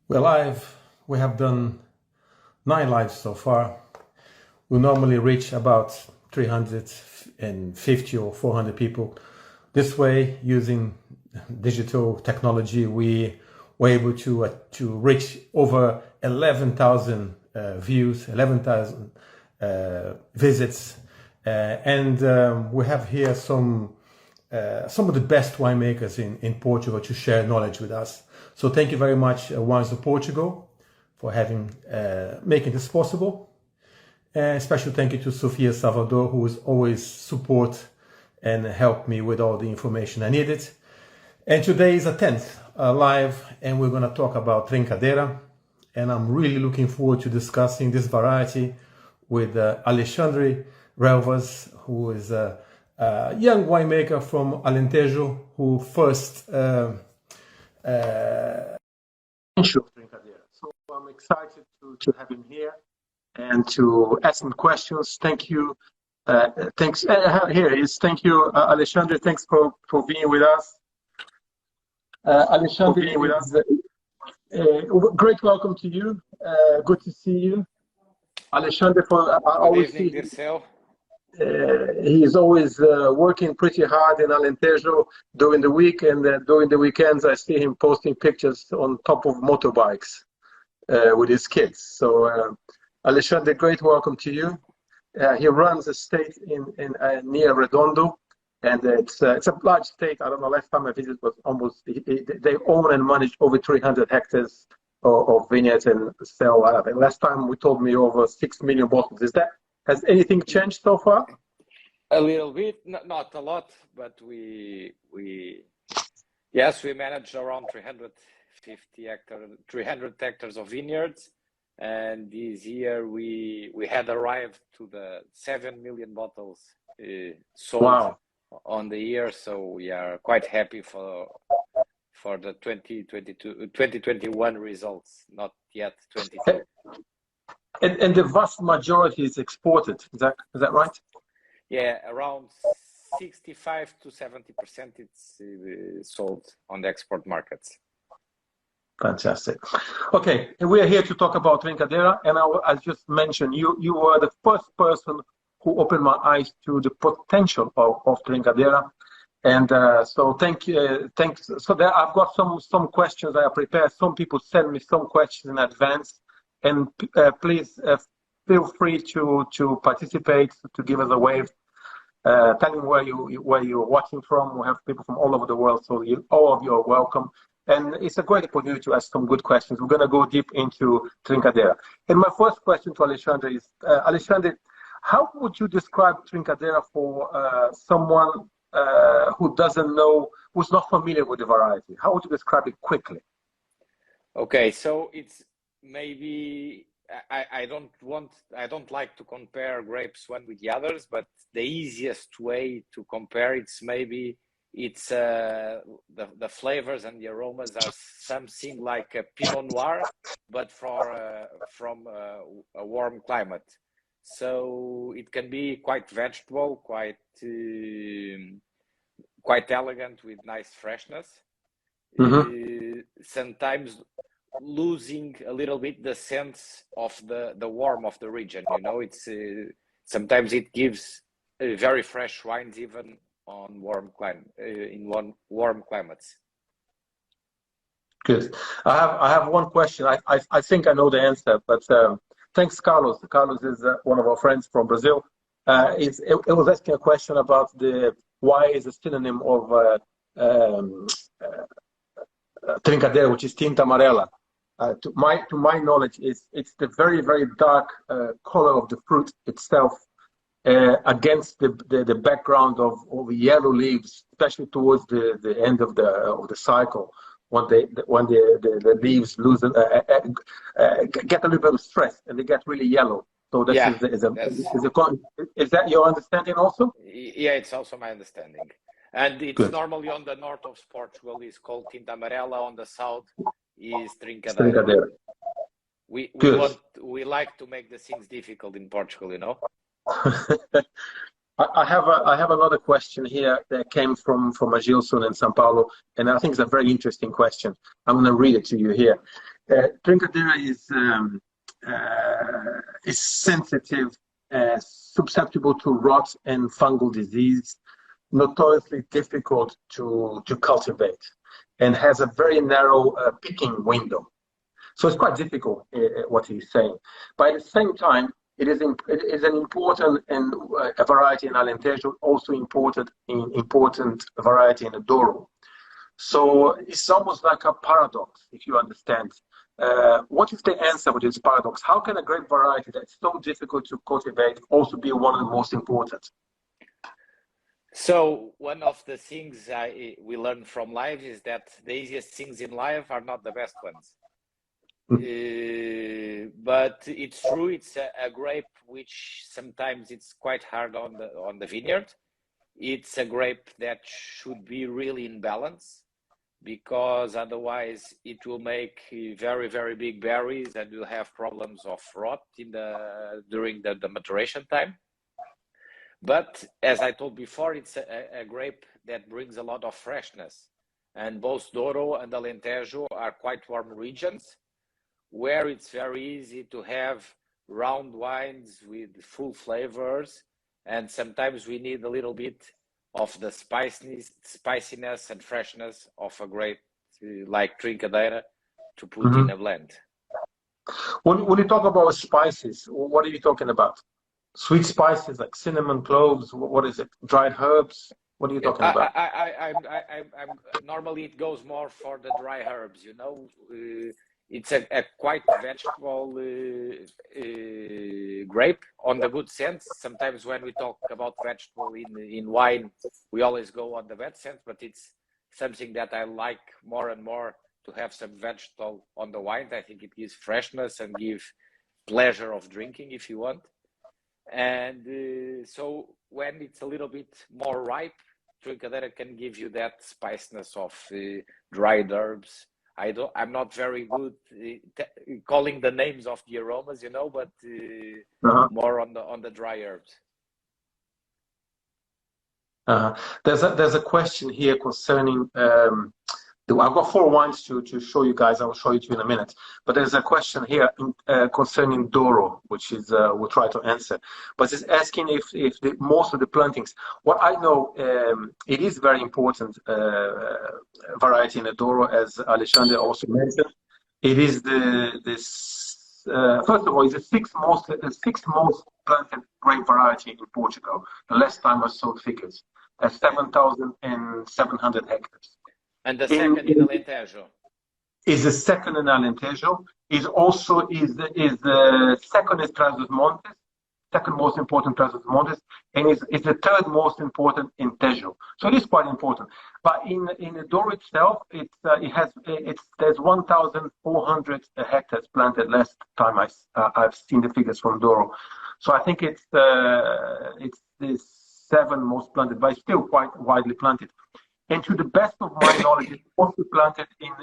We're live. We have done 9 lives so far. We normally reach about 350 or 400 people. This way, using digital technology, we were able to reach over 11,000 views, 11,000 visits, and we have here some of the best winemakers in Portugal to share knowledge with us. So thank you very much, Wines of Portugal, for making this possible. Special thank you to Sofia Salvador, who is always support and help me with all the information I needed. And today is a 10th live, and we're going to talk about Trincadeira. And I'm really looking forward to discussing this variety with Alexandre Relvas, who is a young winemaker from Alentejo, who first Trincadeira. So I'm excited to have him here and to ask him questions. Thank you. Thanks. Here is. Thank you, Alexandre. Thanks for being with us. Alexandre, great welcome to you. Good to see you. Alexandre, I always see Dirceu. He is always working pretty hard in Alentejo during the week, and during the weekends I see him posting pictures on top of motorbikes with his kids. So Alexandre, great welcome to you. He runs a state in near Redondo, and it's a large state. I don't know, last time I visited was almost, they own and manage over 300 hectares of vineyards and sell. Last time we told me over 6 million bottles. Has anything changed so far? A little bit, not a lot, but we manage around 300 hectares of vineyards, and this year we had arrived to the 7 million bottles sold. Wow. On the year, so we are quite happy for the 2021 results, not yet 22. And the vast majority is exported. Is that right? Yeah, around 65 to 70% it's sold on the export markets. Fantastic. Okay, and we are here to talk about Trincadeira, and I just mentioned you were the first person who opened my eyes to the potential of Trincadeira, and so thank you. Thanks. So there, I've got some questions I have prepared. Some people send me some questions in advance. And please feel free to participate, to give us a wave, telling where you're watching from. We have people from all over the world, so all of you are welcome. And it's a great opportunity to ask some good questions. We're going to go deep into Trincadeira. And my first question to Alexandre is, Alexandre, how would you describe Trincadeira for someone who doesn't know, who's not familiar with the variety? How would you describe it quickly? Okay, so it's maybe I don't like to compare grapes one with the others, but the easiest way to compare the flavors and the aromas are something like a Pinot Noir, but from a warm climate. So it can be quite vegetable, quite elegant with nice freshness. Mm-hmm. Sometimes losing a little bit the sense of the warmth of the region. You know, it's sometimes it gives very fresh wines even on warm climates. Good. I have one question. I think I know the answer, but thanks, Carlos. Carlos is one of our friends from Brazil. It was asking a question about why is a synonym of Trincadeira, which is Tinta Amarela. To my knowledge, it's the very, very dark color of the fruit itself against the background of yellow leaves, especially towards the end of the cycle, when the leaves lose get a little bit of stress and they get really yellow. So is that your understanding also? Yeah, it's also my understanding. And it's Good. Normally on the north of Portugal is called Tinta Amarela, on the south is Trincadeira. We like to make the things difficult in Portugal, you know. I have another question here that came from Agilson in São Paulo, and I think it's a very interesting question. I'm going to read it to you here. Trincadera is sensitive, susceptible to rot and fungal disease, notoriously difficult to cultivate, and has a very narrow picking window. So it's quite difficult, what he's saying. But at the same time, it is an important and a variety in Alentejo, also important variety in the Douro. So it's almost like a paradox, if you understand. What is the answer with this paradox? How can a grape variety that's so difficult to cultivate also be one of the most important? So one of the things we learn from life is that the easiest things in life are not the best ones. But it's true, it's a grape which sometimes it's quite hard on the vineyard. It's a grape that should be really in balance, because otherwise it will make very, very big berries and you'll have problems of rot during the maturation time. But as I told before, it's a grape that brings a lot of freshness. And both Douro and Alentejo are quite warm regions, where it's very easy to have round wines with full flavors, and sometimes we need a little bit of the spiciness and freshness of a grape like Trincadeira to put in a blend. When you talk about spices, what are you talking about? Sweet spices like cinnamon, cloves, what is it? Dried herbs? What are you talking about? Normally it goes more for the dry herbs, you know. It's a quite vegetable grape on the good sense. Sometimes when we talk about vegetable in wine, we always go on the bad sense, but it's something that I like more and more, to have some vegetable on the wine. I think it gives freshness and gives pleasure of drinking, if you want. And so when it's a little bit more ripe, Trincadeira can give you that spiciness of dried herbs. I'm not very good calling the names of the aromas, you know, but more on the dry herbs. There's a question here concerning. I've got 4 wines to show you guys. I will show you 2 in a minute. But there's a question here concerning Douro, which is we'll try to answer. But it's asking if most of the plantings. What I know, it is very important variety in the Douro, as Alexandre also mentioned. It is first of all, it's the sixth most planted grape variety in Portugal. The last time I saw figures, at 7,700 hectares. And the second in Alentejo? Is the second in Alentejo. Is the second is Trás-os-Montes, second most important Trás-os-Montes, and is the third most important in Tejo. So it is quite important. But in the Douro itself, there's 1,400 hectares planted last time I've seen the figures from Douro. So I think it's the 7 most planted, but it's still quite widely planted. And to the best of my knowledge, it's also planted in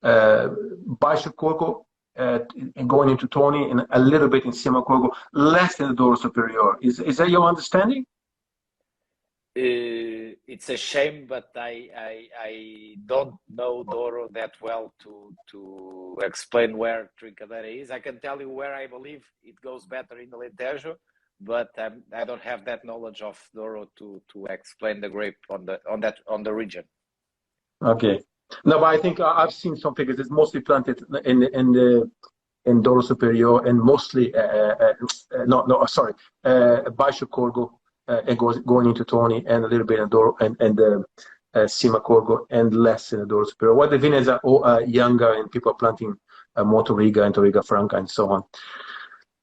Baixo Corgo and going into Tony, and a little bit in Cima Corgo, less in the Douro Superior. Is that your understanding? It's a shame, but I don't know Douro that well to explain where Trincadeira is. I can tell you where I believe it goes better in Alentejo, but I don't have that knowledge of Douro to explain the grape on the region. Okay. No, but I think I've seen some figures. It's mostly planted in Douro Superior, and mostly Baixo Corgo, and going into Tony, and a little bit in Douro and Cima Corgo, and less in the Douro Superior. What the vineyards are younger, and people are planting more Touriga and Touriga Franca and so on.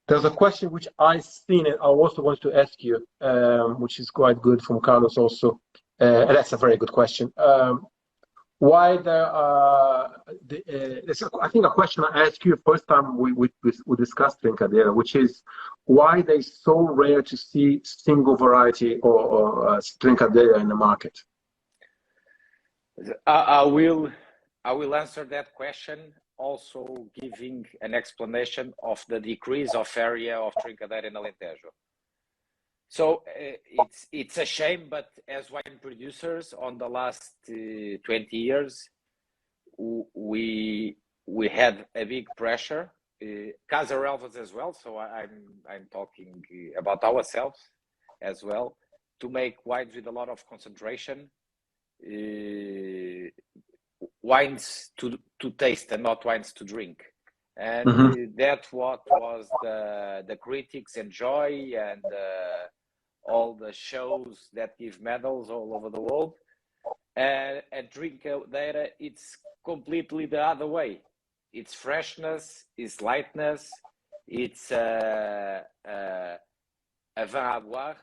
There's a question which I've seen, and I also want to ask you, which is quite good, from Carlos also, and that's a very good question. Why there are, I think a question I asked you first time we discussed Trincadeira, which is why they're so rare to see single variety or Trincadeira in the market? I will answer that question, also giving an explanation of the decrease of area of Trincadeira in Alentejo. So it's a shame, but as wine producers on the last 20 years, we we had a big pressure, Casa Relvas as well. So I'm talking about ourselves as well, to make wines with a lot of concentration, wines to taste and not wines to drink. And that's what was the critics enjoy, and all the shows that give medals all over the world. At Trincadeira, it's completely the other way. It's freshness, it's lightness, it's a vin à boire,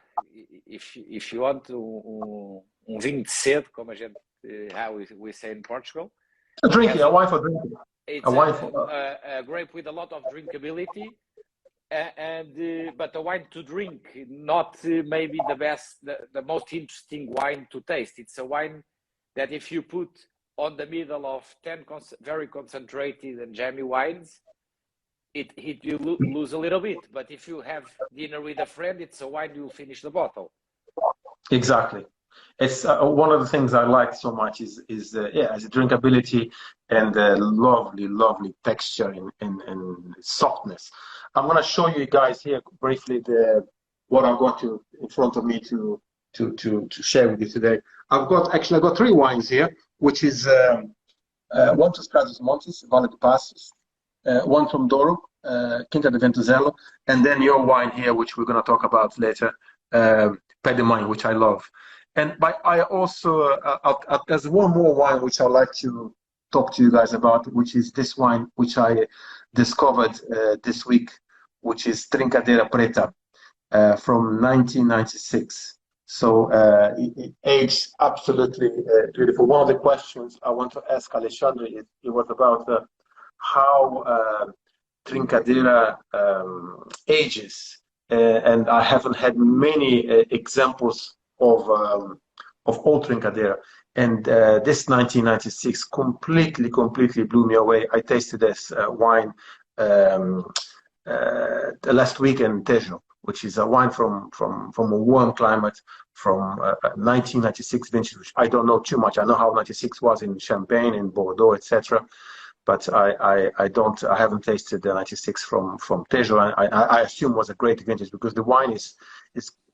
if you want, vinho de sede, como a gente, how we say in Portugal. Drinking, a wine for drinking. It's a grape with a lot of drinkability, but a wine to drink, not maybe the best, the most interesting wine to taste. It's a wine that if you put on the middle of 10 very concentrated and jammy wines, you lose a little bit. But if you have dinner with a friend, it's a wine you'll finish the bottle. Exactly. It's one of the things I like so much is drinkability and lovely texture and softness. I'm going to show you guys here briefly what I've got in front of me to share with you today. I've got three wines here, which is one to Stradus Montes, Valle de Passos, one from Douro, Quinta de Ventuzelo, and then your wine here, which we're going to talk about later, Pé de Mãe, which I love. I also, there's one more wine which I'd like to talk to you guys about, which is this wine, which I discovered this week, which is Trincadeira Preta from 1996. So it aged absolutely beautiful. One of the questions I want to ask Alexandre it was about how Trincadeira ages, and I haven't had many examples of old Trincadeira, and this 1996 completely blew me away. I tasted this wine last week in Tejo, which is a wine from a warm climate, from 1996 vintage, which I don't know too much. I know how 96 was in Champagne, in Bordeaux, etc. But I haven't tasted the 96 from Tejo. I assume was a great vintage because the wine is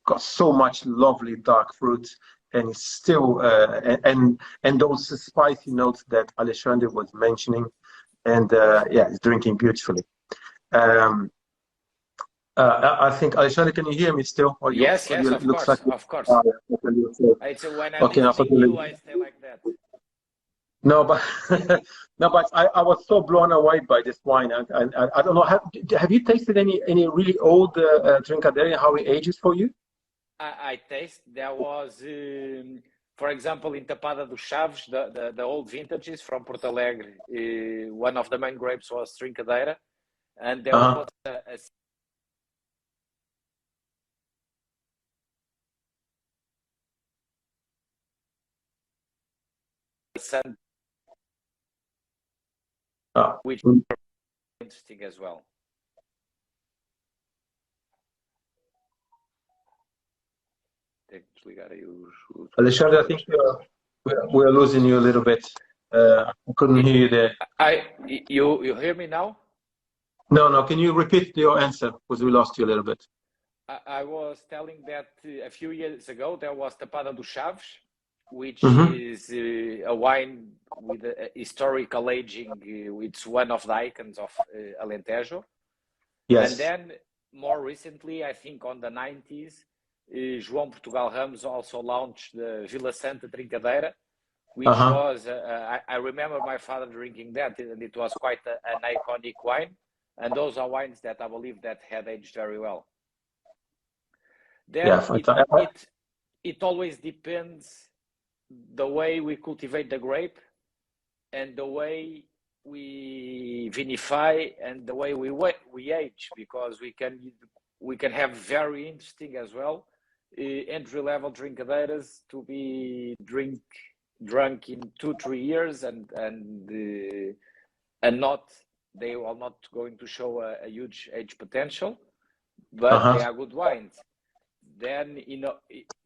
got so much lovely dark fruit, and it's still and those spicy notes that Alexandre was mentioning, and it's drinking beautifully. I think Alexandre, can you hear me still? Yes, of course. It's when I'm visiting you, I stay like that. No, but I was so blown away by this wine. I don't know. Have you tasted any really old Trincadeira? How it ages for you? I taste. There was, for example, in Tapada dos Chaves, the old vintages from Porto Alegre. One of the main grapes was Trincadeira, and there was a which is interesting as well. Alexandre, I think we're losing you a little bit. I couldn't hear you there. You hear me now? No. Can you repeat your answer? Because we lost you a little bit. I was telling that a few years ago there was Tapada dos Chaves, which is a wine with a historical aging. It's one of the icons of Alentejo. Yes. And then more recently, I think on the 90s, João Portugal Ramos also launched the Vila Santa Trincadeira, which was, I remember my father drinking that, and it was quite an iconic wine. And those are wines that I believe that had aged very well. Then it always depends the way we cultivate the grape and the way we vinify and the way we age, because we can have very interesting as well entry-level Trincadeiras to be drunk in 2-3 years and not, they are not going to show a huge age potential, but they are good wines. Then,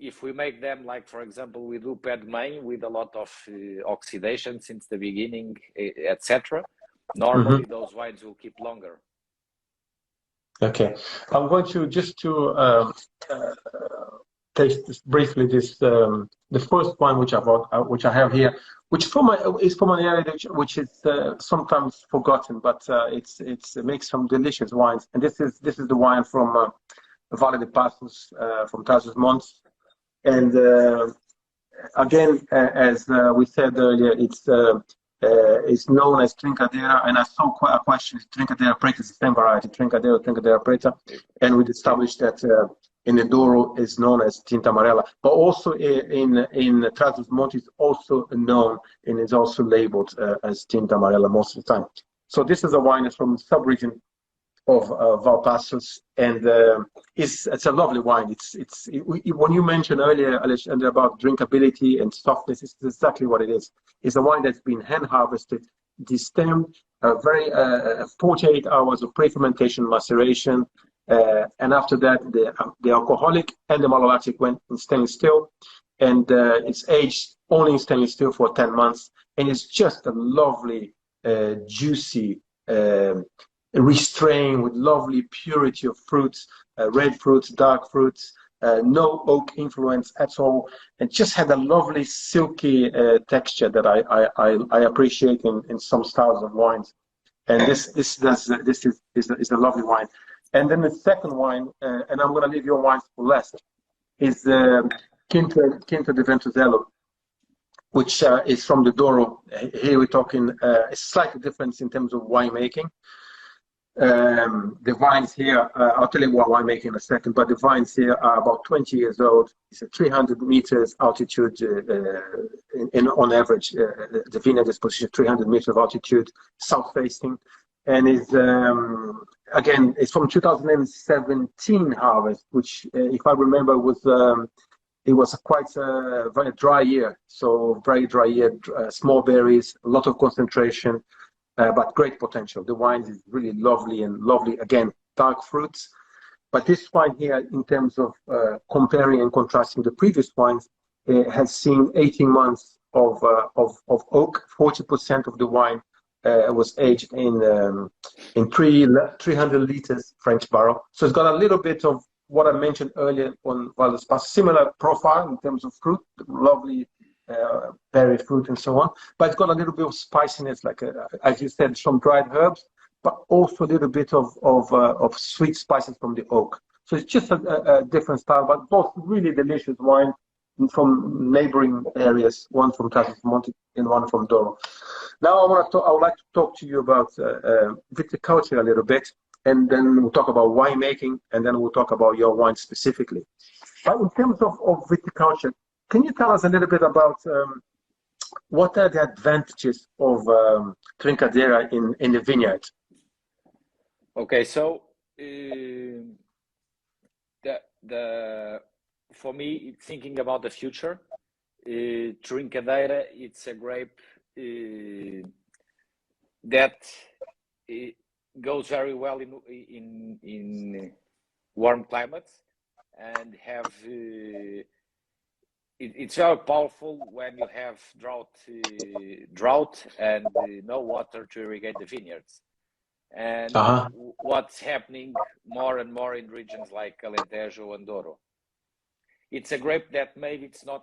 if we make them, like, for example, we do Pé de Mãe with a lot of oxidation since the beginning, etc., Normally, those wines will keep longer. Okay, I'm going to just to taste briefly this the first wine which I bought, which I have here, which is from an area which is sometimes forgotten, but it makes some delicious wines. And this is the wine from Vale de Passos, from Trás-os-Montes, and again, as we said earlier, it's known as Trincadeira, and I saw quite a question: Trincadeira Preta is the same variety, Trincadeira, Trincadeira Preta, and we established that in the Douro is known as Tinta Amarela, but also in Trás-os-Montes is also known and is also labeled as Tinta Amarela most of the time. So this is a wine that's from the sub-region of Valpassos, and it's a lovely wine. When you mentioned earlier, Alexandre, about drinkability and softness, it's exactly what it is. It's a wine that's been hand harvested, distilled, 48 hours of pre-fermentation maceration, and after that, the alcoholic and the malolactic went in stainless steel, and it's aged only in stainless steel for 10 months, and it's just a lovely, juicy, restrained with lovely purity of fruits, red fruits, dark fruits, no oak influence at all, and just had a lovely silky texture that I appreciate in some styles of wines. And this is a lovely wine. And then the second wine, and I'm going to leave your wines for last, is Quinta de Ventuzelo, which is from the Douro. Here we're talking a slight difference in terms of winemaking. The vines here, I'll tell you what winemaking in a second, but the vines here are about 20 years old. It's a 300 meters altitude on average. The vineyard is positioned 300 meters of altitude, south facing, and is again, it's from 2017 harvest, which, if I remember, it was quite a very dry year. So very dry year, small berries, a lot of concentration. But great potential. The wine is really lovely, again, dark fruits. But this wine here, in terms of comparing and contrasting the previous wines, has seen 18 months of oak. 40% of the wine was aged in 300 liters French barrel. So it's got a little bit of what I mentioned earlier on Val d'Espace, similar profile in terms of fruit, lovely berry fruit and so on, but it's got a little bit of spiciness, like as you said, some dried herbs, but also a little bit of sweet spices from the oak. So it's just a different style, but both really delicious wine from neighboring areas, one from Trás-os-Montes and one from Douro. Now I would like to talk to you about viticulture a little bit, and then we'll talk about winemaking, and then we'll talk about your wine specifically. But in terms of viticulture, can you tell us a little bit about what are the advantages of Trincadeira in the vineyard? Okay, so for me, thinking about the future, Trincadeira, it's a grape that goes very well in warm climates, and have it's very powerful when you have drought and no water to irrigate the vineyards. And what's happening more and more in regions like Alentejo and Douro. It's a grape that maybe it's not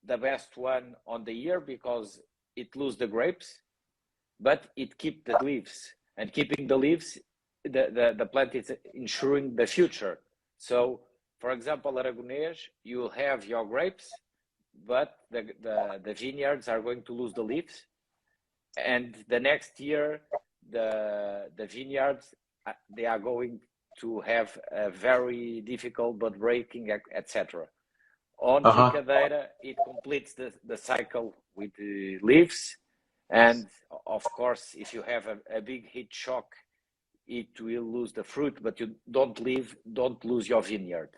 the best one on the year because it loses the grapes, but it keeps the leaves. And keeping the leaves, the plant is ensuring the future. So, for example, Aragonês, you will have your grapes, but the vineyards are going to lose the leaves, and the next year the vineyards they are going to have a very difficult but breaking, etc. On Trincadeira, it completes the cycle with the leaves, and of course, if you have a big heat shock, it will lose the fruit, but you don't lose your vineyard.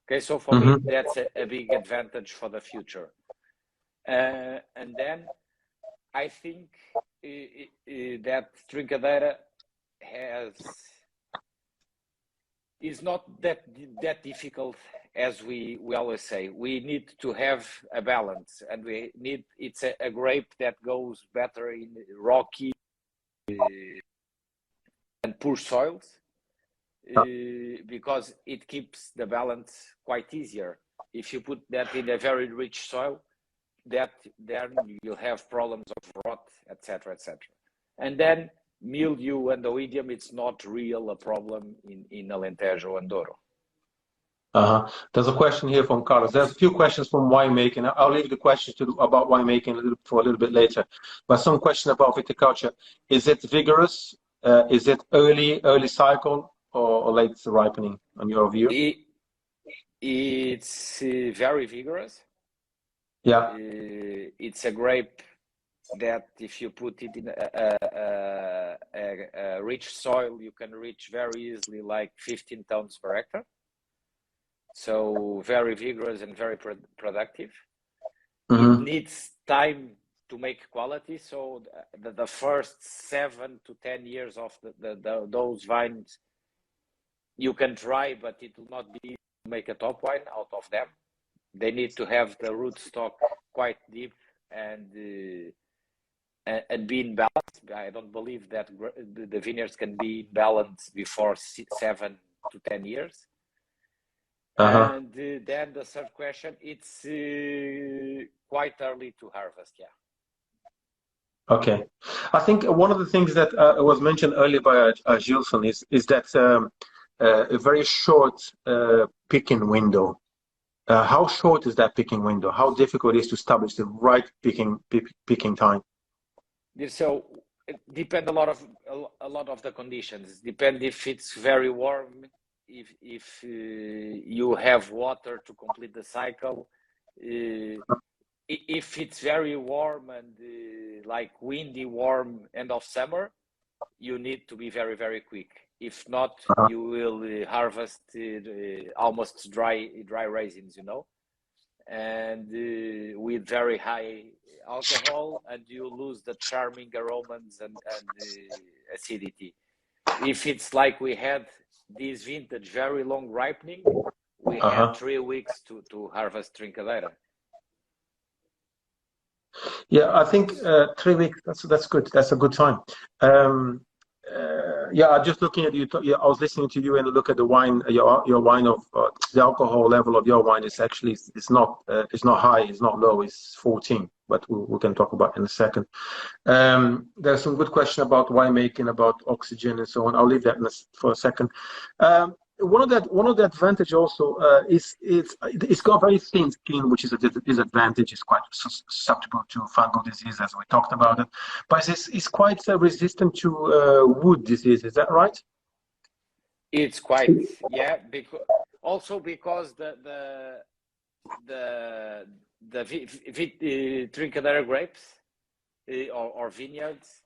Okay, so for me, that's a big advantage for the future. And then I think that Trincadeira is not that difficult as we always say. We need to have a balance, and it's a grape that goes better in rocky poor soils, because it keeps the balance quite easier. If you put that in a very rich soil, then you'll have problems of rot, etc., etc. And then mildew and oidium, it's not real a problem in Alentejo and Douro. There's a question here from Carlos. There's a few questions from winemaking. I'll leave the questions about winemaking for a little bit later. But some question about viticulture. Is it vigorous? Is it early cycle or late ripening, on your view? It's very vigorous. Yeah. It's a grape that if you put it in a rich soil, you can reach very easily like 15 tons per hectare. So very vigorous and very productive. It needs time to make quality. So the first 7 to 10 years of those vines, you can try, but it will not be to make a top wine out of them. They need to have the rootstock quite deep and be in balance. I don't believe that the vineyards can be in balance before 7 to 10 years. And then the third question, it's quite early to harvest, yeah. Okay. I think one of the things that was mentioned earlier by Gilson is that a very short picking window. How short is that picking window? How difficult it is to establish the right picking time? So it depends a lot of the conditions. Depend if it's very warm, if you have water to complete the cycle. If it's very warm and like windy, warm end of summer, you need to be very, very quick. If not, you will harvest almost dry raisins, and with very high alcohol, and you lose the charming aromas and acidity. If it's like we had this vintage, very long ripening, we had 3 weeks to harvest Trincadeira. Yeah, I think 3 weeks. That's good. That's a good time. Yeah, just looking at you. I was listening to you and look at the wine. Your wine of the alcohol level of your wine is actually it's not high, it's not low. It's 14, but we can talk about in a second. There's some good question about winemaking, about oxygen and so on. I'll leave that for a second. One of the advantage also is it's got very thin skin, which is a disadvantage. It's quite susceptible to fungal disease, as we talked about it, but it's quite resistant to wood disease. Is that right? It's quite, yeah. Because the Trincadeira grapes or vineyards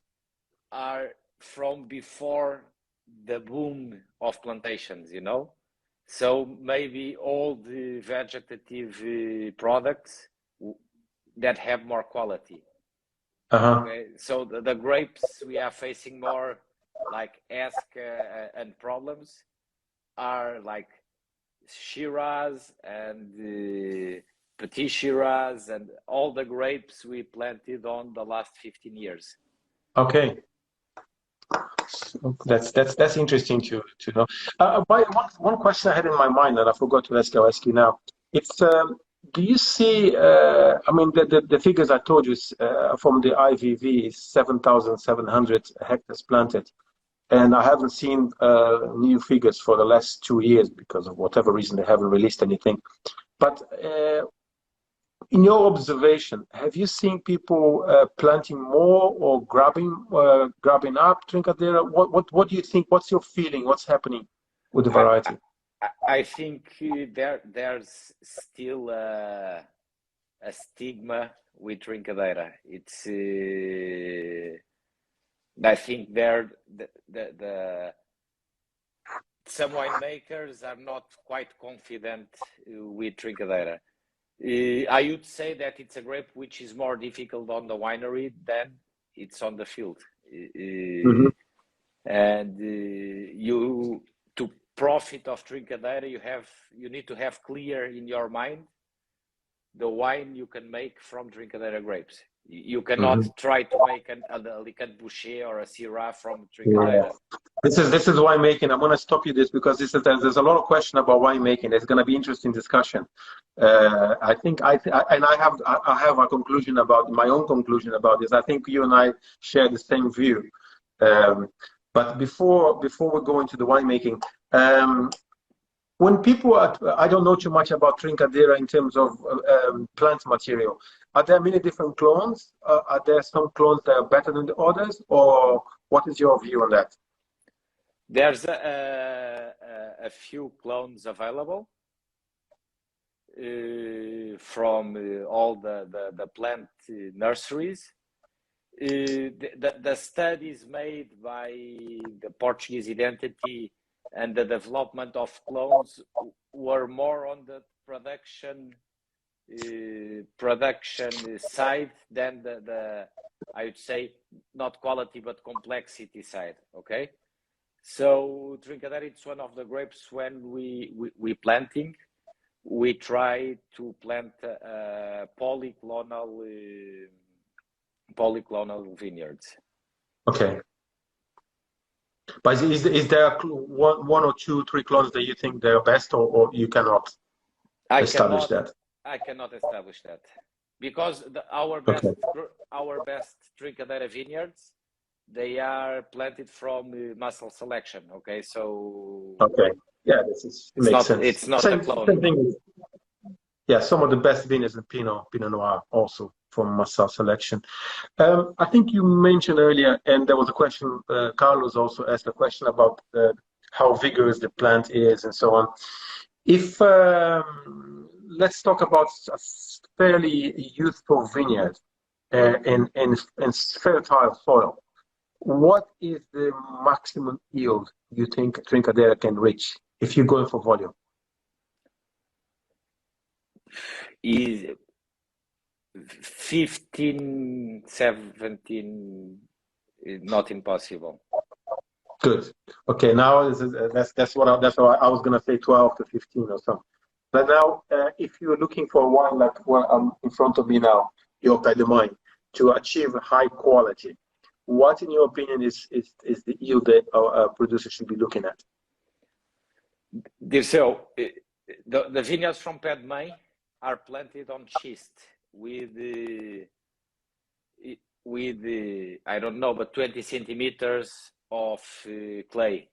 are from before the boom of plantations, so maybe all the vegetative products that have more quality. Okay? So the grapes we are facing more like and problems are like Shiraz and Petit Shiraz and all the grapes we planted on the last 15 years. Okay. That's interesting to know. One question I had in my mind that I forgot to ask. I'll ask you now. It's do you see? I mean, the figures I told you from the IVV is 7,700 hectares planted, and I haven't seen new figures for the last 2 years because of whatever reason they haven't released anything. But in your observation, have you seen people planting more or grabbing up Trincadeira? What do you think? What's your feeling? What's happening with the variety? I think there's still a stigma with Trincadeira. It's I think some winemakers are not quite confident with Trincadeira. I would say that it's a grape which is more difficult on the winery than it's on the field. And to profit of Trincadeira, you need to have clear in your mind the wine you can make from Trincadeira grapes. You cannot try to make a Alicante Boucher or a Syrah from Yeah. Trincadeira. This is winemaking. I'm going to stop you this because there's a lot of question about winemaking. There's going to be interesting discussion. I think I have a conclusion about my own conclusion about this. I think you and I share the same view. But before we go into the winemaking, when people I don't know too much about Trincadeira in terms of plant material. Are there many different clones? Are there some clones that are better than the others, or what is your view on that? There's a few clones available from all the plant nurseries. The studies made by the Portuguese identity and the development of clones were more on the production side than the I would say not quality but complexity side. Okay, so Trincadeira, it's one of the grapes when we planting. We try to plant polyclonal vineyards. Okay. But is there one or two, three clones that you think they're best, or you cannot establish that? I cannot establish that because our best Trincadeira vineyards, they are planted from muscle selection. Okay, so yeah, makes sense. It's not a clone. Same thing. Yeah, some of the best vineyards in Pinot Noir also from muscle selection. I think you mentioned earlier, and there was a question, Carlos also asked a question about how vigorous the plant is and so on. If let's talk about a fairly youthful vineyard in fertile soil. What is the maximum yield you think Trincadeira can reach if you're going for volume? Is 15, 17 is not impossible. Good. Okay, now that's what I was gonna say, 12 to 15 or something. But now, if you're looking for a wine like what I'm in front of me now, your Pet de Mine, to achieve high quality, what, in your opinion, is the yield that a producer should be looking at? Dirceu, the vineyards from Pet de Mine are planted on schist with I don't know, but 20 centimeters of clay.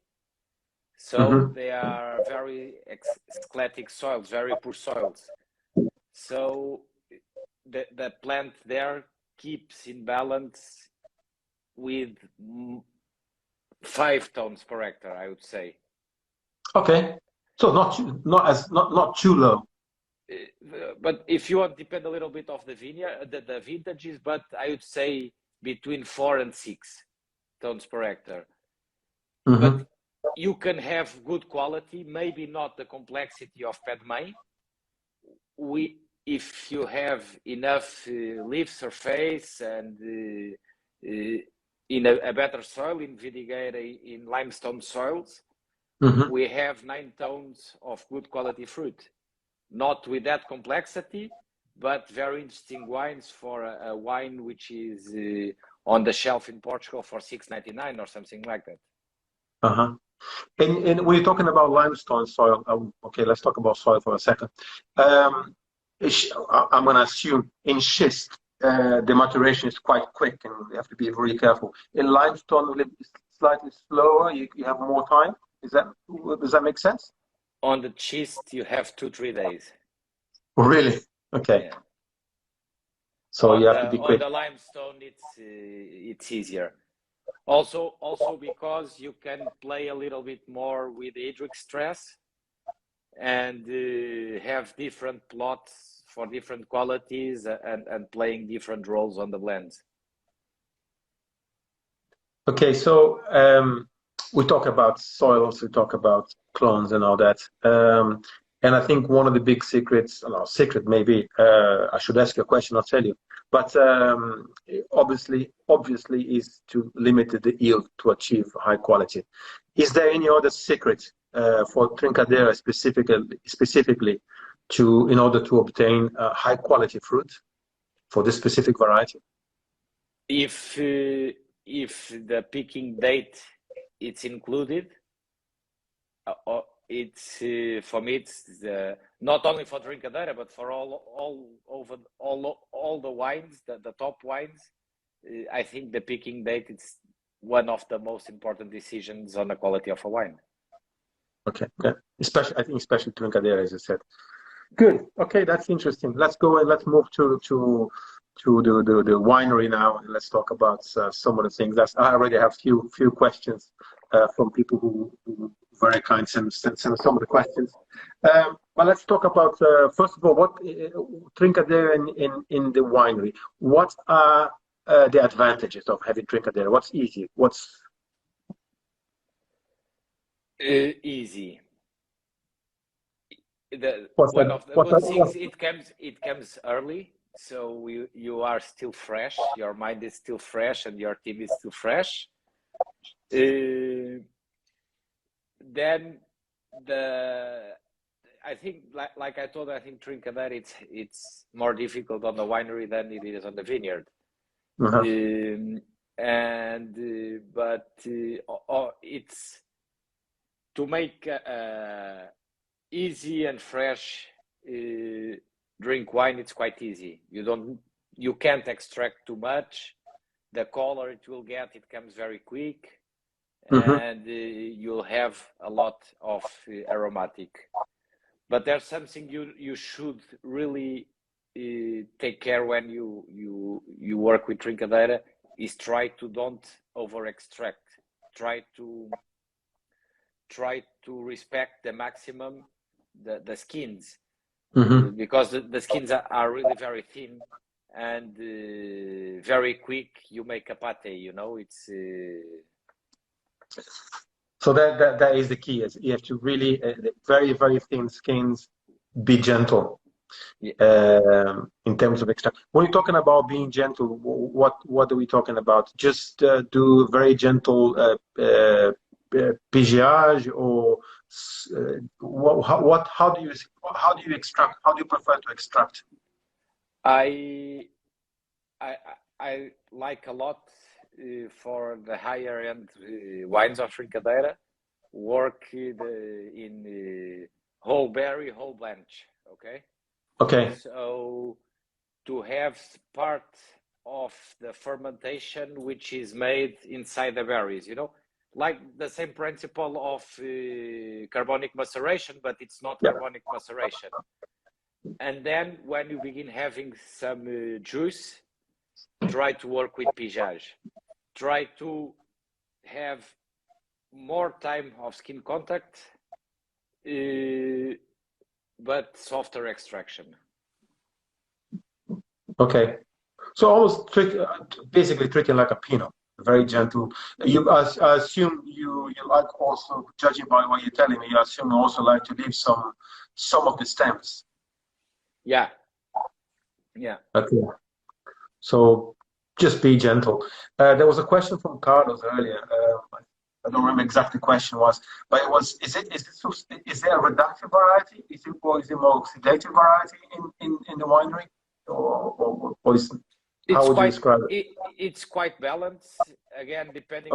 So they are very eclectic soils, very poor soils. So the plant there keeps in balance with 5 tons per hectare, I would say. Okay, so not too low. But if you want, depend a little bit of the vineyard, the vintages, but I would say between 4 and 6 tons per hectare. But you can have good quality, maybe not the complexity of Pet de Mine. If you have enough leaf surface and in a better soil, in Vidigueira, in limestone soils, we have 9 tons of good quality fruit. Not with that complexity, but very interesting wines for a wine which is on the shelf in Portugal for $6.99 or something like that. And when you're talking about limestone soil, okay, let's talk about soil for a second. I'm going to assume in schist, the maturation is quite quick and you have to be very careful. In limestone, will it be slightly slower? You have more time? Does that make sense? On the schist, you have 2-3 days. Really? Okay. Yeah. So you have to be quick. On the limestone, it's easier. Also because you can play a little bit more with hydric stress and have different plots for different qualities and playing different roles on the blends. Okay, so we talk about soils, we talk about clones and all that. And I think one of the big secrets, maybe, I should ask you a question, I'll tell you. But obviously is to limit the yield to achieve high quality. Is there any other secret for Trincadeira specifically in order to obtain high quality fruit for this specific variety? If the picking date it's included, it's for me it's not only for Trincadeira but for all the wines, the top wines. I think the picking date is one of the most important decisions on the quality of a wine. Okay, yeah. I think especially Trincadeira, as you said. Good. Okay, that's interesting. Let's go and let's move to the winery now, and let's talk about some of the things. I already have few questions from people who very kind send some of the questions. But let's talk about first of all what Trincadeira in the winery. What are the advantages of having Trincadeira? What's easy? What's easy? One of the good things, it comes early, so you are still fresh, your mind is still fresh, and your team is still fresh. Then I think, like I told, I think Trincadeira it's more difficult on the winery than it is on the vineyard. But it's to make easy and fresh drink wine. It's quite easy. You can't extract too much. The color it will get, it comes very quick, and you'll have a lot of aromatic. But there's something you should really take care when you work with Trincadeira is try to don't over extract. Try to respect the maximum the skins, because the skins are really very thin and very quick. You make a pate, it's so that is the key. Is you have to really very, very thin skins, be gentle. In terms of extract. When you're talking about being gentle, what are we talking about? Just do very gentle pigeage, or how do you extract? How do you prefer to extract? I like a lot for the higher end wines of Trincadeira, work in whole berry, whole blanch. Okay. So to have part of the fermentation which is made inside the berries, like the same principle of carbonic maceration, but it's not carbonic maceration. And then when you begin having some juice, try to work with pigeage. Try to have more time of skin contact, but softer extraction. Okay, so almost basically treating like a Pinot, very gentle. I assume you like, also judging by what you're telling me, you assume you also like to leave some of the stems. Yeah. Okay, so just be gentle. There was a question from Carlos earlier. I don't remember exactly the question was, but it was: is there a reductive variety? Is it more oxidative variety in the winery, or how would you describe it? It's quite balanced. Again, depending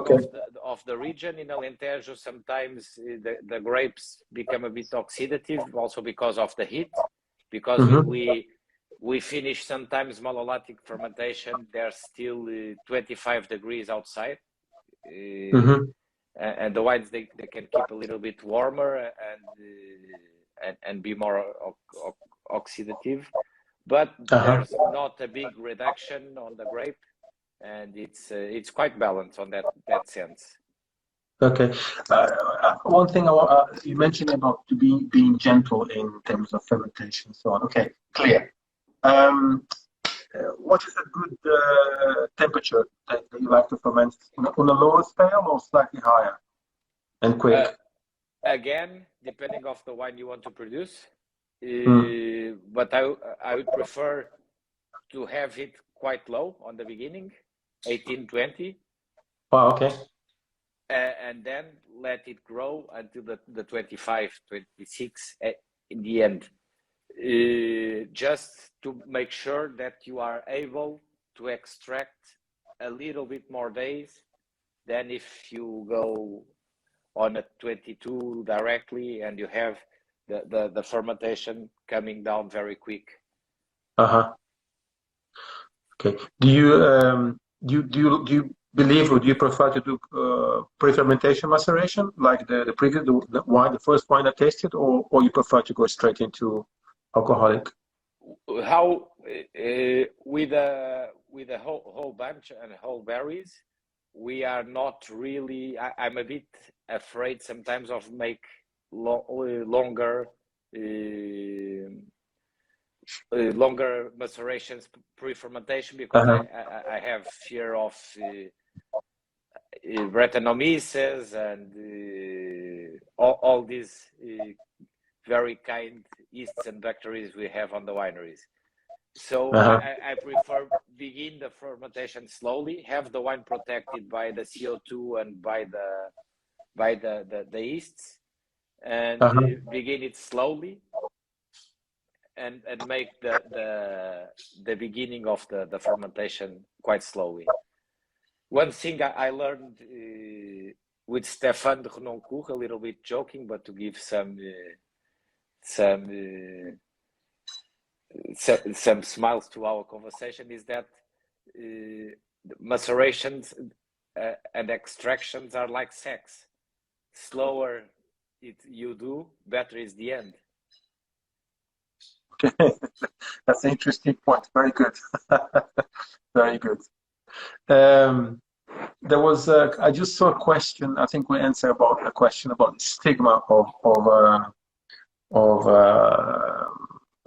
of the region. In Alentejo, sometimes the grapes become a bit oxidative, also because of the heat. Because we finish sometimes malolactic fermentation, there's still 25 degrees outside. And the wines they can keep a little bit warmer and be more oxidative, but there's not a big reduction on the grape, and it's quite balanced on that sense. Okay. One thing you mentioned about being gentle in terms of fermentation and so on. Okay, clear. What is a good temperature that you like to ferment? On a lower scale or slightly higher and quick? Again, depending on the wine you want to produce, but I would prefer to have it quite low on the beginning, 18, 20. Oh, okay. And then let it grow until the 25, 26 in the end. Just to make sure that you are able to extract a little bit more days than if you go on a 22 directly and you have the fermentation coming down very quick. Okay. Do you believe, or do you prefer to do pre-fermentation maceration like the previous the first wine I tasted, or you prefer to go straight into alcoholic? How with a whole bunch and whole berries, we are not really. I'm a bit afraid sometimes of make longer macerations pre-fermentation, because I have fear of Brettanomyces and all these very kind yeasts and bacteria we have on the wineries. So I prefer begin the fermentation slowly, have the wine protected by the CO2 and by the yeasts, and begin it slowly, and make the beginning of the fermentation quite slowly. One thing I learned with Stéphane de Renoncourt, a little bit joking, but to give some smiles to our conversation, is that macerations and extractions are like sex. Slower you do, better is the end. Okay, that's an interesting point. Very good. Very good. There was I just saw a question. I think we answered about a question about the stigma of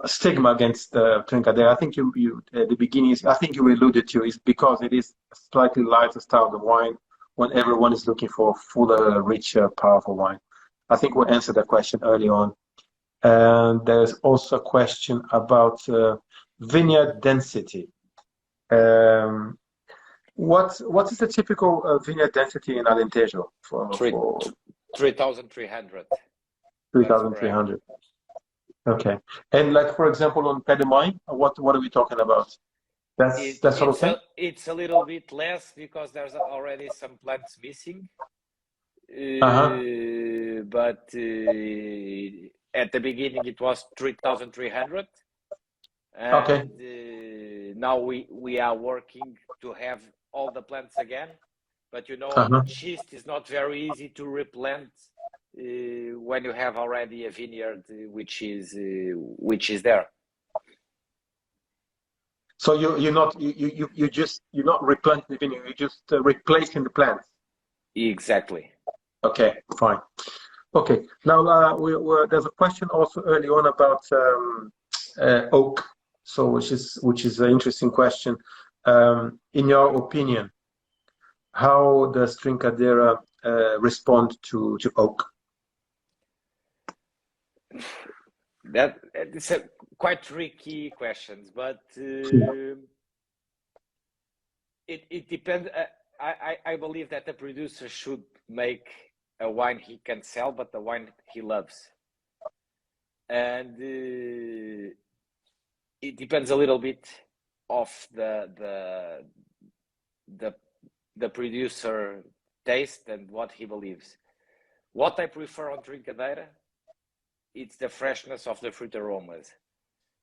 a stigma against Trincadeira. I think you at the beginning, I think you alluded to, is because it is a slightly lighter style of wine when everyone is looking for fuller, richer, powerful wine. I think we answered that question early on. And there's also a question about vineyard density. What is the typical vineyard density in Alentejo? 3,300. 3,300. Okay. And like, for example, on Pé de Maille, what are we talking about? That's sort of thing? It's a little bit less because there's already some plants missing. But at the beginning it was 3,300. And now we are working to have all the plants again. But you know, schist is not very easy to replant when you have already a vineyard which is there. So you're not replanting the vineyard, you're just replacing the plants. Exactly. Okay, fine. Okay, now there's a question also early on about oak, so which is an interesting question. In your opinion, how does Trincadeira respond to oak? That it's a quite tricky questions, but it depends. I believe that the producer should make a wine he can sell, but the wine he loves, and it depends a little bit of the producer taste and what he believes. What I prefer on Trincadeira, it's the freshness of the fruit aromas.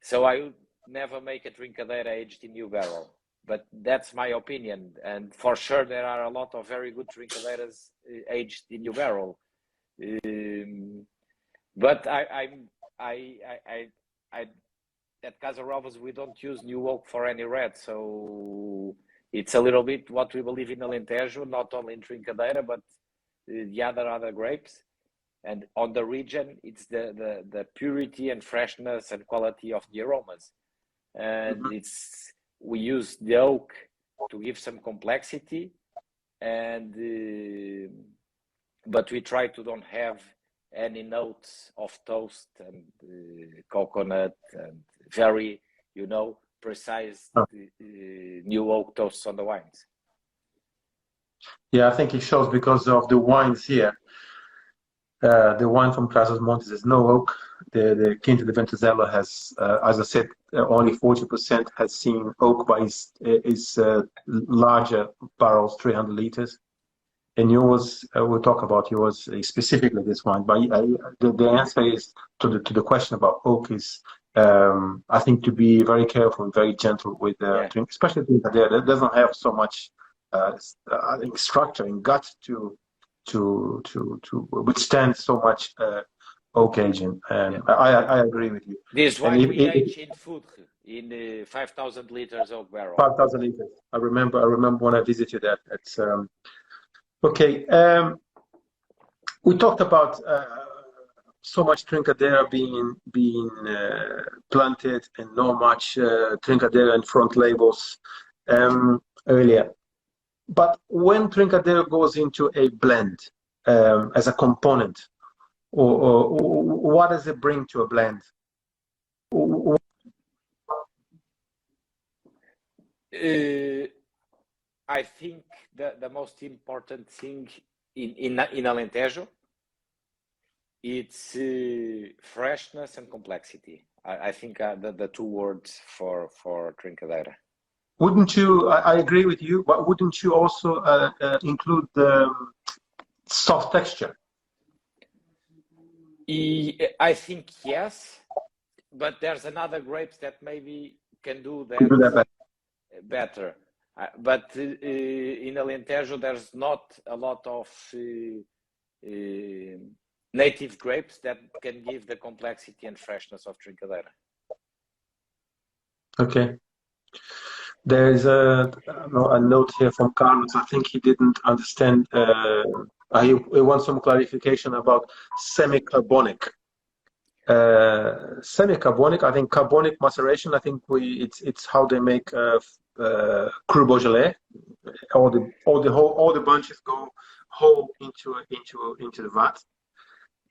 So I would never make a Trincadeira aged in new barrel, but that's my opinion. And for sure, there are a lot of very good Trincadeiras aged in new barrel. But at Casa Relvas, we don't use new oak for any red. So it's a little bit what we believe in Alentejo, not only in Trincadeira, but the other grapes. And on the region, it's the purity and freshness and quality of the aromas. And we use the oak to give some complexity, and but we try to don't have any notes of toast and coconut and very, precise new oak toasts on the wines. Yeah, I think it shows because of the wines here. The wine from Trás-os-Montes is no oak, the Quinta de Ventosela has, as I said, only 40% has seen oak by its larger barrels, 300 liters. And yours, we'll talk about yours specifically this one. But the answer is to the question about oak is, I think, to be very careful and very gentle with drink, especially Trincadeira. That doesn't have so much, I think, structure and gut to withstand so much oak aging. And I agree with you. This is why we age in food in 5,000 liters oak barrel. 5,000 liters. I remember when I visited that. It's okay. We talked about so much Trincadeira being planted and not much Trincadeira in front labels earlier. But when Trincadeira goes into a blend as a component, or what does it bring to a blend? I think the most important thing in Alentejo, it's freshness and complexity. I think the two words for Trincadeira. Wouldn't you? I agree with you, but wouldn't you also include the soft texture? I think yes, but there's another grapes that maybe can do that better. But in Alentejo, there's not a lot of native grapes that can give the complexity and freshness of Trincadeira. Okay. There's a note here from Carlos. I think he didn't understand. He wants some clarification about semi-carbonic. Semi-carbonic, I think carbonic maceration. I think it's how they make Cru Beaujolais. All the bunches go whole into the vat.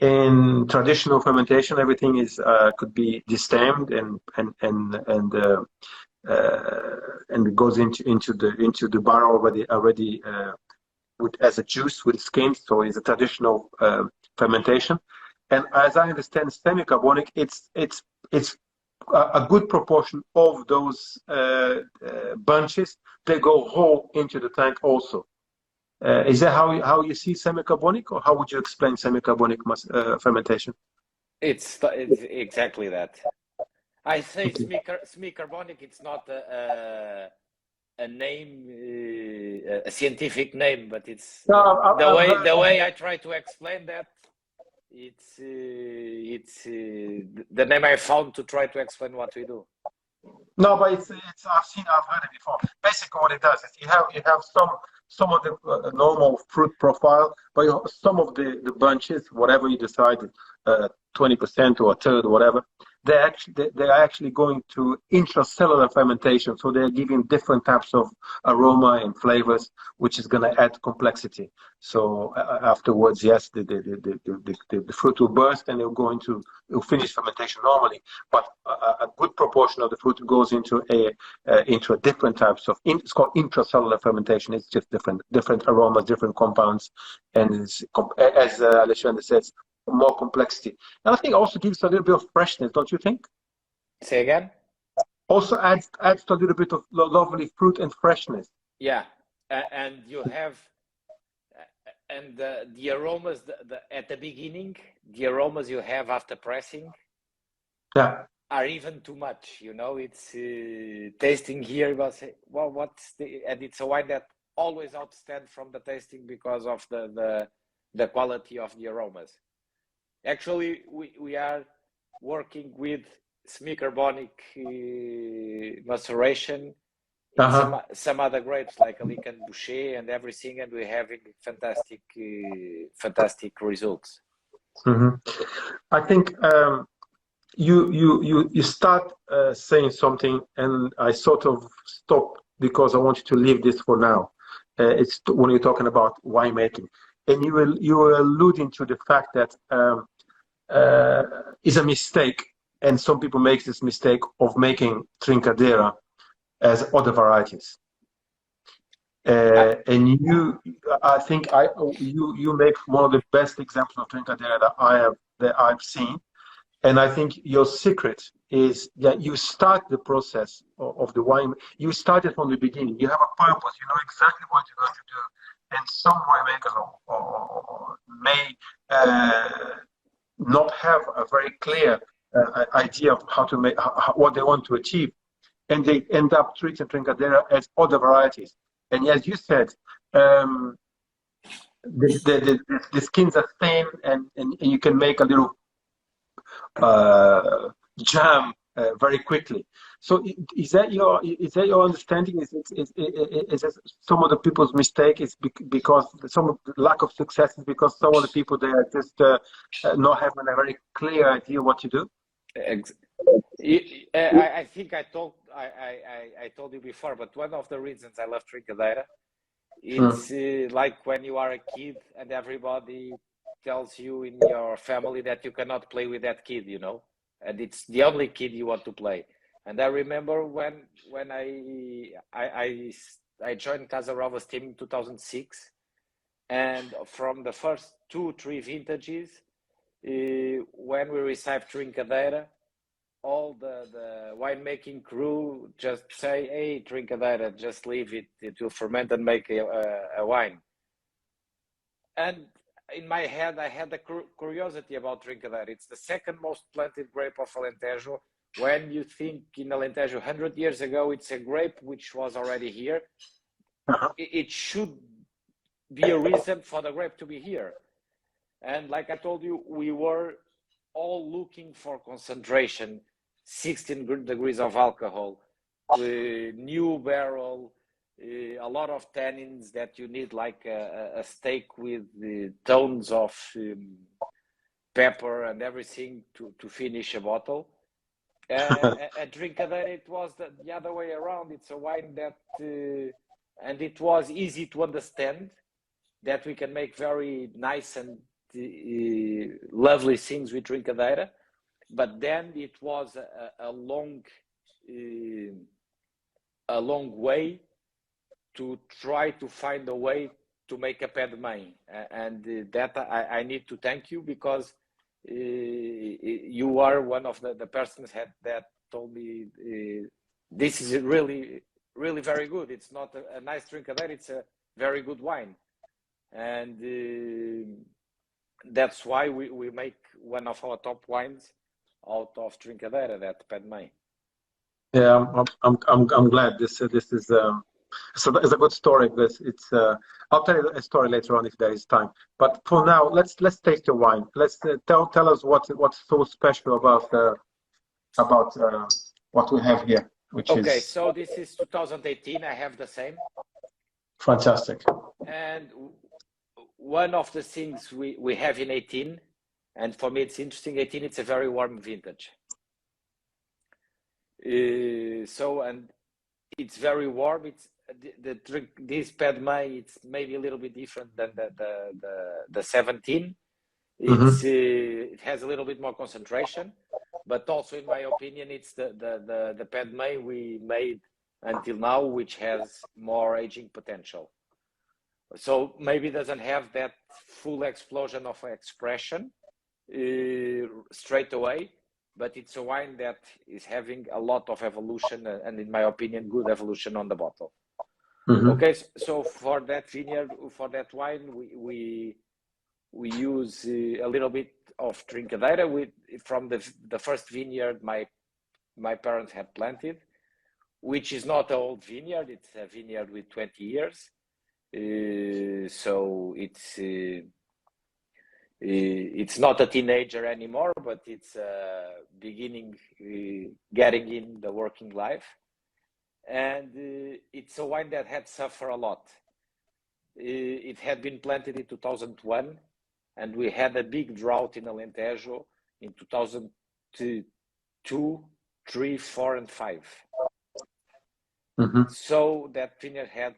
In traditional fermentation, everything is could be destemmed and it goes into the barrel already as a juice with skin. So it's a traditional fermentation. And as I understand, semi-carbonic, it's a good proportion of those bunches. They go whole into the tank also. Is that how you see semi-carbonic, or how would you explain semi-carbonic fermentation? It's exactly that. I say semi-carbonic. It's not a name, a scientific name, but it's the way I try to explain that. It's the name I found to try to explain what we do. No, but I've heard it before. Basically, what it does is you have some of the normal fruit profile, but some of the bunches, whatever you decide, 20% or a third, or whatever, they're actually going to intracellular fermentation. So they're giving different types of aroma and flavors, which is going to add complexity. So afterwards, yes, the fruit will burst and it'll finish fermentation normally. But a good proportion of the fruit goes into a different types of. It's called intracellular fermentation. It's just different aromas, different compounds, and as Alexandre says, more complexity. And I think also gives a little bit of freshness, don't you think? Say again? Also adds a little bit of lovely fruit and freshness. Yeah, and you have, and the aromas at the beginning, the aromas you have after pressing, are even too much. You know, it's tasting here. You will say, well, and it's a wine that always outstands from the tasting because of the quality of the aromas. Actually, we are working with semi-carbonic maceration in some other grapes like Alicante Boucher and everything, and we're having fantastic results. Mm-hmm. I think you start saying something, and I sort of stop because I want you to leave this for now. It's when you're talking about winemaking. And you were alluding to the fact that is a mistake, and some people make this mistake of making Trincadeira as other varieties. And I think you make one of the best examples of Trincadeira that I've seen. And I think your secret is that you start the process of the wine. You start it from the beginning. You have a purpose. You know exactly what you're going to do. And some winemakers may not have a very clear idea of how to make what they want to achieve, and they end up treating Trincadeira as other varieties. And as you said, the skins are thin, and you can make a little jam very quickly. So is that your understanding? Is some of the people's mistake is because some of the lack of success is because some of the people they are just not having a very clear idea what to do? I think I told you before, but one of the reasons I love Trincadeira, it's like when you are a kid and everybody tells you in your family that you cannot play with that kid, you know, and it's the only kid you want to play. And I remember when I joined Casa Relvas team in 2006, and from the first 2-3 vintages, when we received Trincadeira, all the winemaking crew just say, "Hey, Trincadeira, just leave it; it will ferment and make a wine." And in my head, I had a curiosity about Trincadeira. It's the second most planted grape of Alentejo. When you think in Alentejo 100 years ago, it's a grape which was already here. It should be a reason for the grape to be here. And like I told you, we were all looking for concentration, 16 degrees of alcohol, new barrel, a lot of tannins that you need, like a steak with the tones of pepper and everything to finish a bottle. At Trincadeira, it was the other way around. It's a wine that, and it was easy to understand that we can make very nice and lovely things with Trincadeira, but then it was a long way to try to find a way to make a Padmé, and that I need to thank you, because you are one of the persons that told me this is really very good. It's not a nice Trincadeira, it's a very good wine, and that's why we make one of our top wines out of Trincadeira, that Padmé. Yeah, I'm glad. This is so it's a good story. It's I'll tell you a story later on if there is time. But for now, let's taste your wine. Let's tell us what's so special about what we have here. Okay, so this is 2018. I have the same. Fantastic. And one of the things we have in 18, and for me it's interesting, 18, it's a very warm vintage. So, and it's very warm. It's this Padmé, it's maybe a little bit different than the 17. It's it has a little bit more concentration, but also, in my opinion, it's the Padmé we made until now, which has more aging potential. So maybe it doesn't have that full explosion of expression straight away, but it's a wine that is having a lot of evolution, and in my opinion, good evolution on the bottle. Okay, so for that vineyard, for that wine, we use a little bit of Trincadeira from the first vineyard my parents had planted, which is not an old vineyard. It's a vineyard with 20 years. So it's not a teenager anymore, but it's beginning getting in the working life, and it's a wine that had suffered a lot. It had been planted in 2001, and we had a big drought in Alentejo in 2002, 3, 4, and 5. So that vineyard had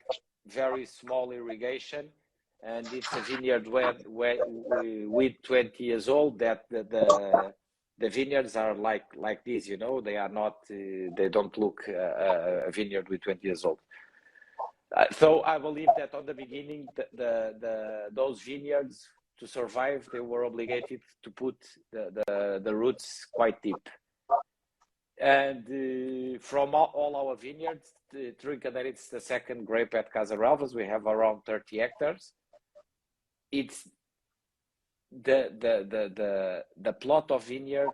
very small irrigation, and it's a vineyard with 20 years old, that the vineyards are like this, you know, they are not, they don't look a vineyard with 20 years old. So I believe that on the beginning, those vineyards to survive, they were obligated to put the roots quite deep. And from all our vineyards, the Trincadeira, it's the second grape at Casa Relvas. We have around 30 hectares. It's the plot of vineyard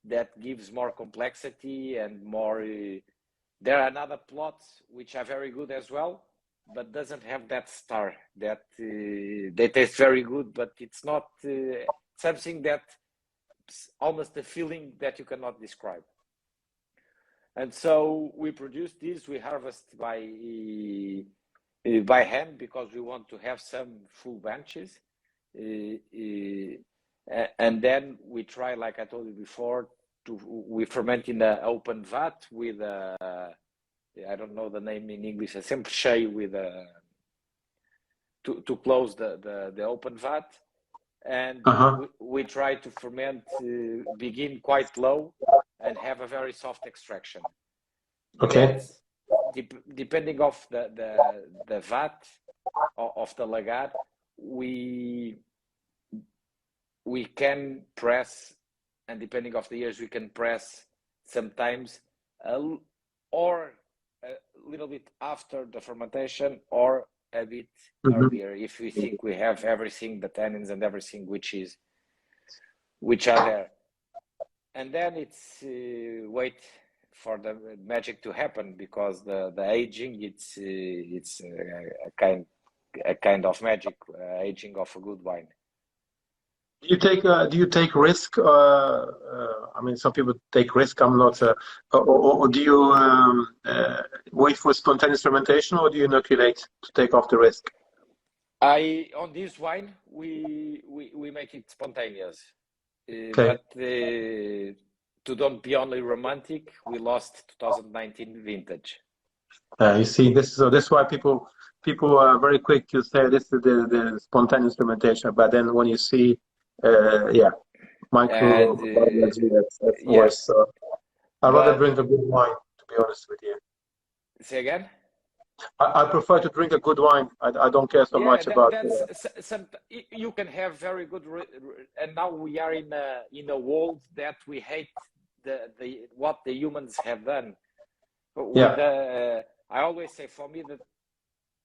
that gives more complexity and more. There are another plots which are very good as well, but doesn't have that star that they taste very good, but it's not something that almost a feeling that you cannot describe. And so we produce this, we harvest by hand because we want to have some full bunches. And then we try, like I told you before, we ferment in an open vat with I don't know the name in English, a simple shea with to close the open vat. And we try to ferment, begin quite low and have a very soft extraction. Okay. Depending of the vat of the lagar, we can press, and depending of the years, we can press sometimes or a little bit after the fermentation or a bit earlier, if we think we have everything, the tannins and everything which are there. And then it's wait for the magic to happen, because the aging, it's a kind of magic, aging of a good wine. Do you take risk? I mean, some people take risk. I'm not. Or do you wait for spontaneous fermentation, or do you inoculate to take off the risk? On this wine, we make it spontaneous. Okay. But to don't be only romantic, we lost 2019 vintage. You see, this is why people are very quick to say this is the spontaneous fermentation, but then when you see, microbiology, that's worse. So I'd rather drink a good wine, to be honest with you. Say again? I prefer to drink a good wine. I don't care so much about. You can have very good, and now we are in a world that we hate what the humans have done. I always say, for me, the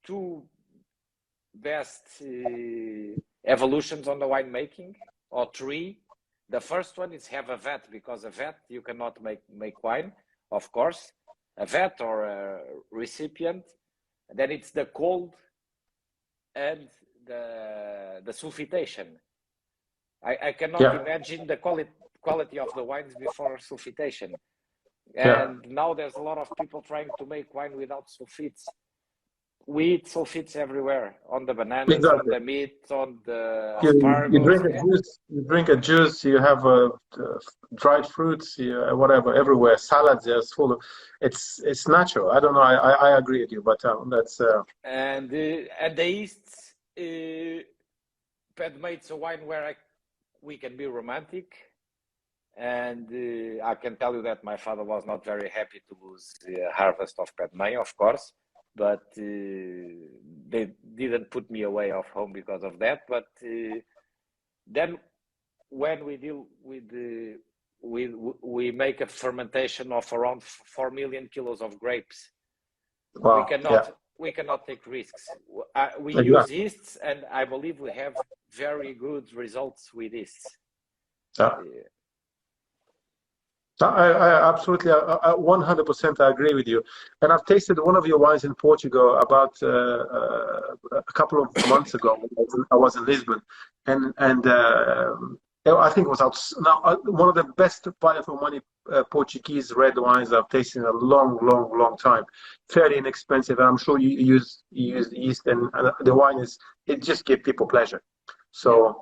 two best evolutions on the winemaking, or three. The first one is have a vat, because a vat you cannot make wine, of course. A vat or a recipient. And then it's the cold and the sulfitation. I cannot imagine the quality of the wines before sulfitation. And now there's a lot of people trying to make wine without sulfites. We eat sulfites everywhere, on the bananas, on the meat, on the asparagus. You drink a juice, you have dried fruits, whatever, everywhere. Salads, yes, full of. It's natural. I don't know. I agree with you, but that's. And the yeasts, it's a wine where we can be romantic, and I can tell you that my father was not very happy to lose the harvest of Padmay, of course. But they didn't put me away of home because of that. But then when we deal with we make a fermentation of around 4 million kilos of grapes. Wow. We cannot take risks. We use yeasts, and I believe we have very good results with yeasts. I absolutely, 100% I agree with you. And I've tasted one of your wines in Portugal about a couple of months ago. I was in Lisbon, and I think it was one of the best value for money Portuguese red wines I've tasted in a long time. Fairly inexpensive, and I'm sure you use yeast, and the wine it just gives people pleasure. So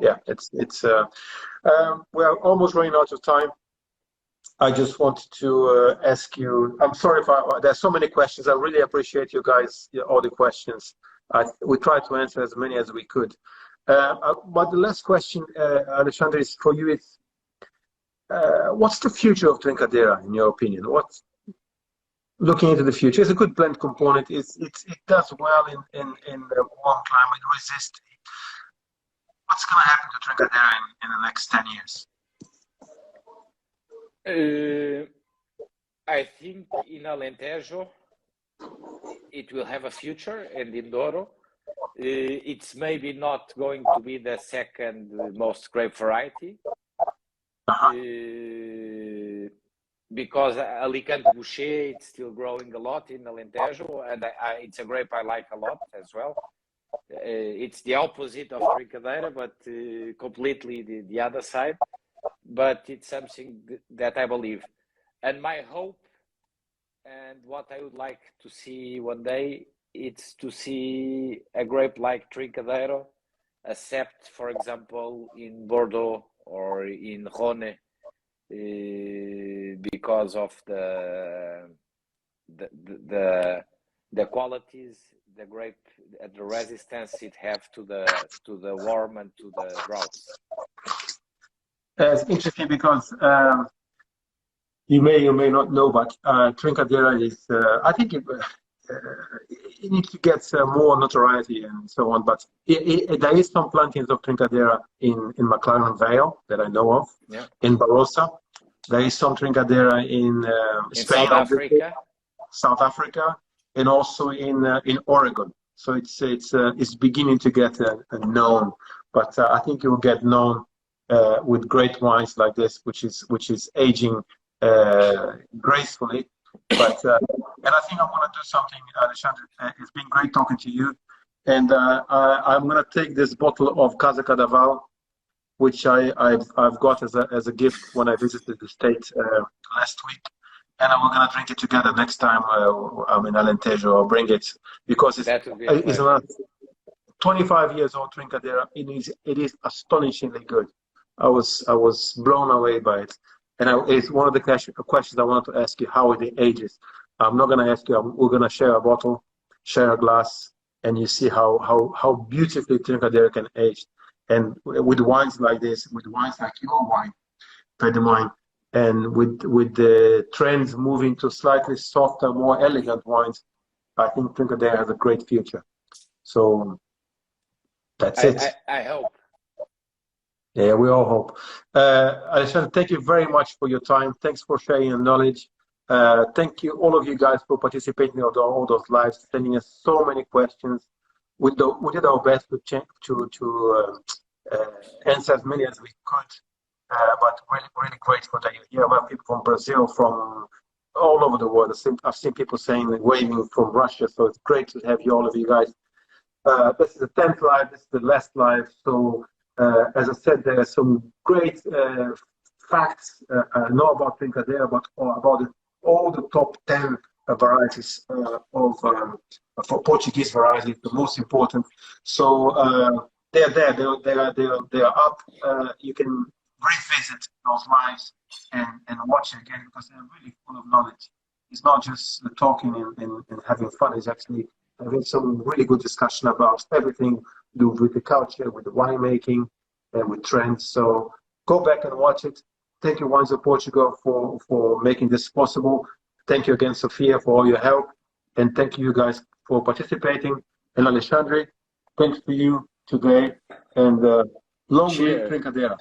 we're almost running out of time. I just wanted to ask you, I'm sorry if there's so many questions. I really appreciate you guys, all the questions. We tried to answer as many as we could. But the last question, Alexandre, is for you. It's what's the future of Trincadeira, in your opinion? What's looking into the future? It's a good blend component. It does well in warm climate, resist. what's going to happen to Trincadera in the next 10 years? I think in Alentejo it will have a future, and in Douro it's maybe not going to be the second most grape variety, because Alicante Boucher it's still growing a lot in Alentejo, and it's a grape I like a lot as well. It's the opposite of Trincadeira, but completely the other side. But it's something that I believe, and my hope, and what I would like to see one day, it's to see a grape like Trincadeira accept, for example, in Bordeaux or in Rhône, because of the qualities, the grape, the resistance it have to the warm and to the droughts. It's interesting because you may or may not know, but Trincadeira is, I think it needs to get more notoriety and so on, but there is some plantings of Trincadeira in McLaren Vale that I know of, in Barossa. There is some Trincadeira in Spain, South Africa, and also in Oregon. So it's beginning to get known, but I think it will get known with great wines like this, which is aging gracefully. But and I think I want to do something, Alexandre. It's been great talking to you, and I'm going to take this bottle of Casa Cadaval, which I've got as a gift when I visited the States last week, and we're going to drink it together next time I'm in Alentejo. I'll bring it because it's a 25 years old Trincadeira. It is astonishingly good. I was blown away by it. And it's one of the questions I wanted to ask you, how it ages. I'm not going to ask you, we're going to share a bottle, share a glass, and you see how beautifully Trincadeira can age. And with wines like this, with wines like your wine, Pedimine, and with the trends moving to slightly softer, more elegant wines, I think Trincadeira has a great future. So that's it. I hope. Yeah, we all hope. Alexandre, thank you very much for your time. Thanks for sharing your knowledge. Thank you, all of you guys, for participating in all those lives, sending us so many questions. We did our best to answer as many as we could, but really grateful that you're here. We have people from Brazil, from all over the world. I've seen people waving from Russia, so it's great to have all of you guys. This is the 10th live, this is the last live, so as I said, there are some great facts not about Trincadeira, but about all the top 10 varieties for Portuguese varieties, the most important. So they're there, they are up. You can revisit those lives and watch it again, because they're really full of knowledge. It's not just talking and having fun, it's actually having some really good discussion about everything to do with the culture, with the winemaking, and with trends. So go back and watch it. Thank you, Wines of Portugal, for making this possible. Thank you again, Sophia, for all your help. And thank you guys for participating. And Alexandre, thanks to you today. And long live Trincadeira.